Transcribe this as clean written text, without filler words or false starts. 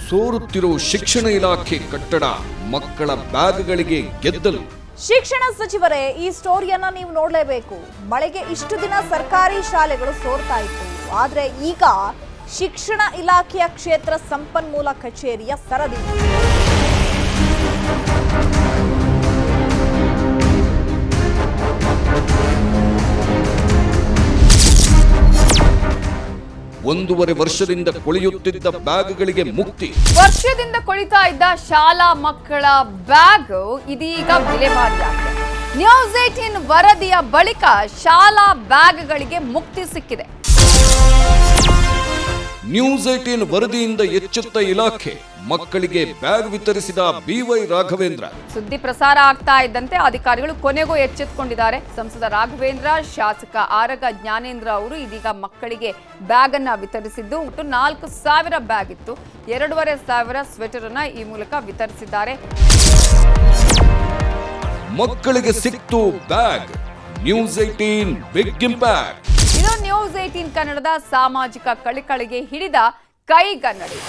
ಸೋರುತ್ತಿರೋ ಶಿಕ್ಷಣ ಇಲಾಖೆ ಕಟ್ಟಡ ಮಕ್ಕಳ ಬ್ಯಾಗ್ಗಳಿಗೆ ಗೆದ್ದಲು. ಶಿಕ್ಷಣ ಸಚಿವರೇ, ಈ ಸ್ಟೋರಿಯನ್ನ ನೀವು ನೋಡಲೇಬೇಕು. ಮಳೆಗೆ ಇಷ್ಟು ದಿನ ಸರ್ಕಾರಿ ಶಾಲೆಗಳು ಸೋರ್ತಾ ಇತ್ತು, ಆದ್ರೆ ಈಗ ಶಿಕ್ಷಣ ಇಲಾಖೆಯ ಕ್ಷೇತ್ರ ಸಂಪನ್ಮೂಲ ಕಚೇರಿಯ ಸರದಿ. ಒಂದೂವರೆ ವರ್ಷದಿಂದ ಕೊಳೆಯುತ್ತಿದ್ದ ಬ್ಯಾಗ್ಗಳಿಗೆ ಮುಕ್ತಿ. ವರ್ಷದಿಂದ ಕೊಳಿತಾ ಇದ್ದ ಶಾಲಾ ಮಕ್ಕಳ ಬ್ಯಾಗ್ ಇದೀಗ ವಿಲೇವಾರಿಯಾಗಿದೆ. ನ್ಯೂಸ್ 18 ವರದಿಯ ಬಳಿಕ ಶಾಲಾ ಬ್ಯಾಗ್ಗಳಿಗೆ ಮುಕ್ತಿ ಸಿಕ್ಕಿದೆ. ನ್ಯೂಸ್ 18 ವರದಿಯಿಂದ ಎಚ್ಚೆತ್ತ ಇಲಾಖೆ, ಮಕ್ಕಳಿಗೆ ಬ್ಯಾಗ್ ವಿತರಿಸಿದ BY ರಾಘವೇಂದ್ರ. ಸುದ್ದಿ ಪ್ರಸಾರ ಆಗ್ತಾ ಇದ್ದಂತೆ ಅಧಿಕಾರಿಗಳು ಕೊನೆಗೂ ಎಚ್ಚೆತ್ತುಕೊಂಡಿದ್ದಾರೆ. ಸಂಸದ ರಾಘವೇಂದ್ರ, ಶಾಸಕ ಆರಗ ಜ್ಞಾನೇಂದ್ರ ಅವರು ಇದೀಗ ಮಕ್ಕಳಿಗೆ ಬ್ಯಾಗ್ ಅನ್ನ ವಿತರಿಸಿದ್ದು, ಒಟ್ಟು 4,000 ಬ್ಯಾಗ್ ಇತ್ತು. 2,500 ಸ್ವೆಟರ್ ಅನ್ನ ಈ ಮೂಲಕ ವಿತರಿಸಿದ್ದಾರೆ. ಮಕ್ಕಳಿಗೆ ಸಿಕ್ತು ಬ್ಯಾಗ್. News 18 big impact. ಇದು ನ್ಯೂಸ್ 18 ಕನ್ನಡದ ಸಾಮಾಜಿಕ ಕಳಕಳಿಗೆ ಹಿಡಿದ ಕೈಗನ್ನಡಿ.